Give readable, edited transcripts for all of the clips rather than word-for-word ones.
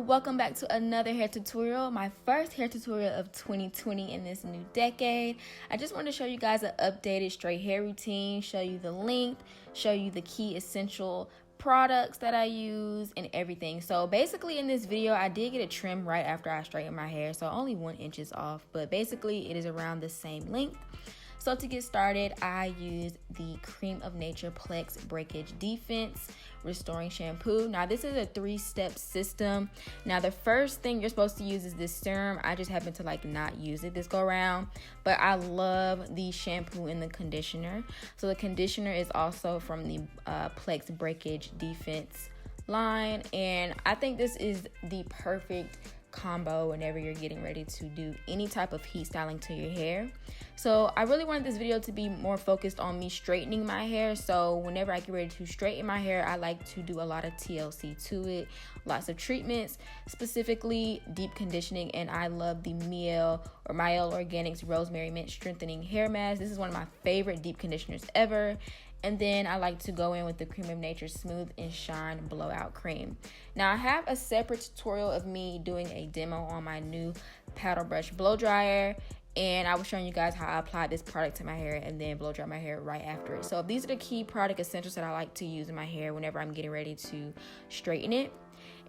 welcome back to another hair tutorial, my first hair tutorial of 2020 in this new decade. I just wanted to show you guys an updated straight hair routine, show you the length, show you the key essential products that I use and everything. So basically in this video, I did get a trim right after I straightened my hair, so only 1 inch is off, but basically it is around the same length. So to get started, I use the Cream of Nature Plex Breakage Defense Restoring Shampoo. Now this is a 3-step system. Now the first thing you're supposed to use is this serum. I just happen to not use it this go around, but I love the shampoo and the conditioner. So the conditioner is also from the Plex Breakage Defense line, and I think this is the perfect combo whenever you're getting ready to do any type of heat styling to your hair. So I really wanted this video to be more focused on me straightening my hair. So whenever I get ready to straighten my hair, I like to do a lot of TLC to it, lots of treatments, specifically deep conditioning. And I love the Mielle Organics Rosemary Mint Strengthening Hair Mask. This is one of my favorite deep conditioners ever. And then I like to go in with the Cream of Nature Smooth and Shine Blowout Cream. Now I have a separate tutorial of me doing a demo on my new paddle brush blow dryer, and I was showing you guys how I applied this product to my hair and then blow dry my hair right after it. So these are the key product essentials that I like to use in my hair whenever I'm getting ready to straighten it.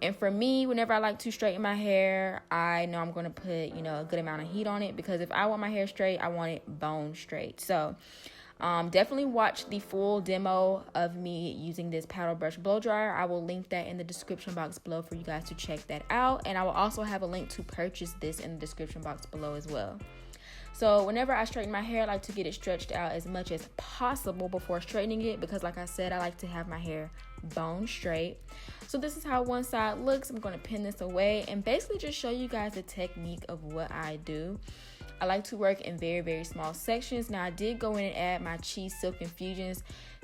And for me, whenever I like to straighten my hair, I know I'm going to put, a good amount of heat on it, because if I want my hair straight, I want it bone straight. So definitely watch the full demo of me using this paddle brush blow dryer. I will link that in the description box below for you guys to check that out. And I will also have a link to purchase this in the description box below as well. So whenever I straighten my hair, I like to get it stretched out as much as possible before straightening it, because like I said, I like to have my hair bone straight. So this is how one side looks. I'm going to pin this away and basically just show you guys the technique of what I do. I like to work in very, very small sections. Now I did go in and add my cheese silk infusions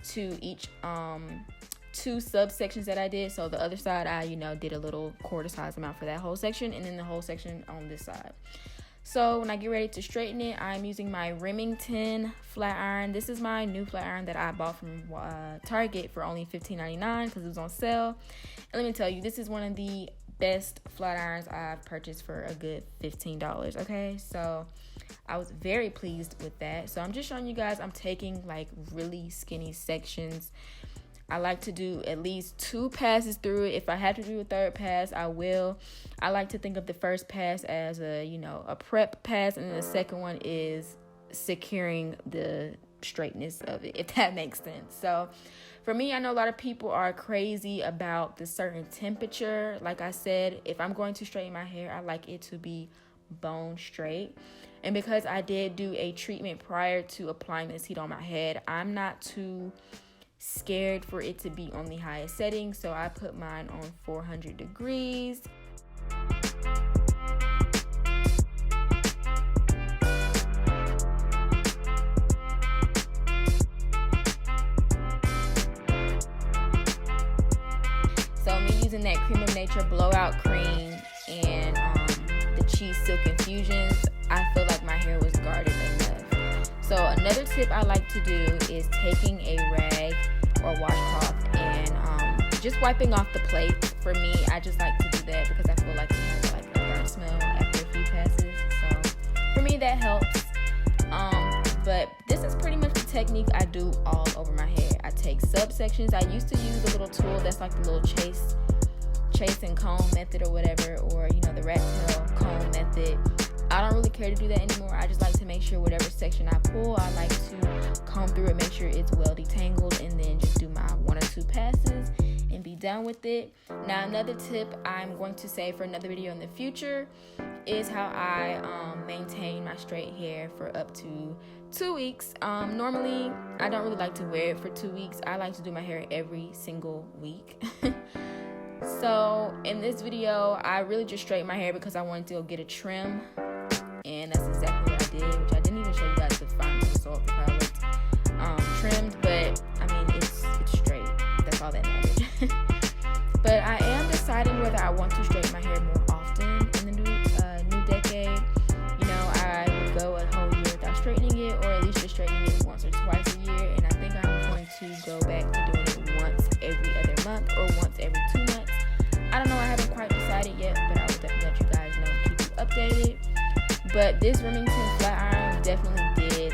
to each 2 subsections that I did. So the other side, I did a little quarter size amount for that whole section, and then the whole section on this side. So when I get ready to straighten it, I'm using my Remington Flatiron. This is my new flat iron that I bought from Target for only $15.99 because it was on sale. And let me tell you, this is one of the best flat irons I've purchased for a good $15. Okay, so I was very pleased with that. So I'm just showing you guys, I'm taking really skinny sections. I like to do at least 2 passes through it. If I have to do a 3rd pass, I will. I like to think of the first pass as a prep pass, and then the second one is securing the straightness of it, if that makes sense. So for me, I know a lot of people are crazy about the certain temperature. Like I said, if I'm going to straighten my hair, I like it to be bone straight. And because I did do a treatment prior to applying this heat on my head, I'm not too scared for it to be on the highest setting, so I put mine on 400 degrees. So me using that Cream of Nature blowout cream and the cheese silk infusions, I feel like my hair was guarded enough. So another tip I like to do is taking a rag or washcloth and just wiping off the plate. For me, I just like to do that because I feel like it has a burnt smell after a few passes. So for me, that helps. But this is pretty much the technique I do all over my hair. I take subsections. I used to use a little tool that's like the little chase and comb method or whatever, or the rat tail comb method. I don't really care to do that anymore. I just like to make sure whatever section I pull, I like to comb through it, make sure it's well detangled, and then just do my 1 or 2 passes and be done with it. Now another tip I'm going to say for another video in the future is how I maintain my straight hair for up to 2 weeks. Normally I don't really like to wear it for 2 weeks. I like to do my hair every single week. So in this video, I really just straightened my hair because I wanted to go get a trim, and that's exactly what I did, which I didn't even show you guys the final result of how it looked trimmed, but I mean it's straight. That's all that matters. But I am deciding whether I want to straighten my hair more often in the new decade. I would go a whole year without straightening it, or at least just straightening it once or twice a year, and I think I'm going to go back to doing it once every other month or once every 2 months. I don't know, I haven't quite decided yet. But this Remington Flatiron definitely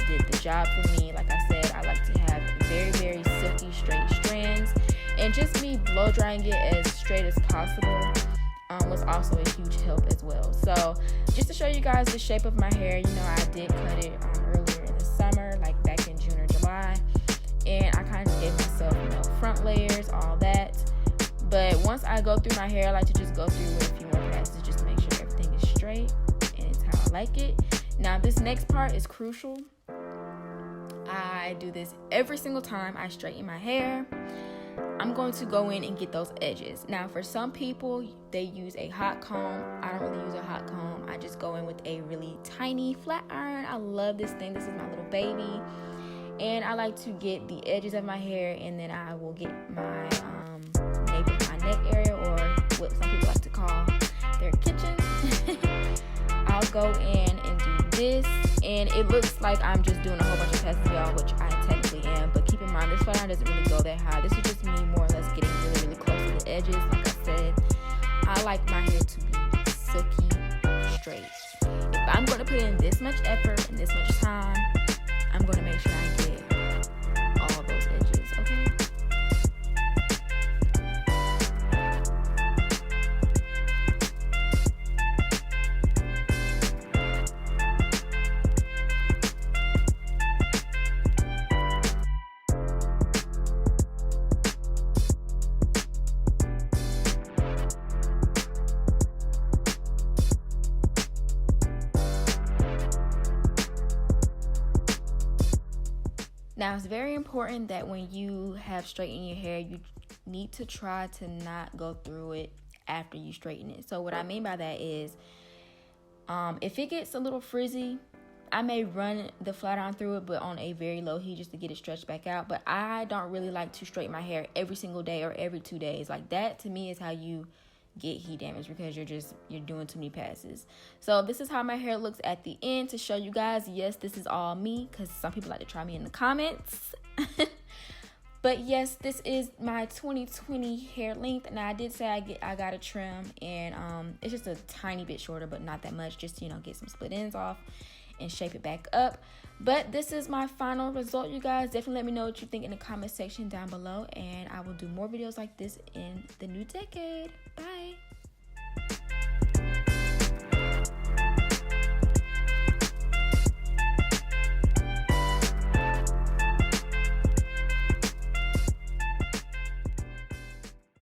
did the job for me. Like I said, I like to have very, very silky, straight strands. And just me blow drying it as straight as possible was also a huge help as well. So just to show you guys the shape of my hair, you know, I did cut it earlier in the summer, like back in June or July. And I kind of gave myself, you know, front layers, all that. But once I go through my hair, I like to just go through with a few more passes just to make sure everything is straight. And it's how I like it. Now, this next part is crucial. I do this every single time I straighten my hair. I'm going to go in and get those edges. Now, for some people, they use a hot comb. I don't really use a hot comb. I just go in with a really tiny flat iron. I love this thing. This is my little baby. And I like to get the edges of my hair, and then I will get my nape of my neck area, or what some people like to call their kitchen. I'll go in and do this, and it looks like I'm just doing a whole bunch of passes, y'all, which I technically am. But keep in mind, this flat iron doesn't really go that high. This is just me more or less getting really, really close to the edges. Like I said, I like my hair to be silky straight. If I'm going to put in this much effort and this much time, I'm going to make sure I get all those edges, okay? Now, it's very important that when you have straightened your hair, you need to try to not go through it after you straighten it. So what I mean by that is, if it gets a little frizzy, I may run the flat iron through it, but on a very low heat just to get it stretched back out. But I don't really like to straighten my hair every single day or every 2 days. Like that, to me, is how you get heat damage, because you're doing too many passes. So this is how my hair looks at the end, to show you guys, yes, this is all me, because some people like to try me in the comments. But yes, this is my 2020 hair length. Now, I did say I got a trim, and it's just a tiny bit shorter, but not that much, just, you know, get some split ends off and shape it back up. But this is my final result, you guys. Definitely let me know what you think in the comment section down below, and I will do more videos like this in the new decade. Bye.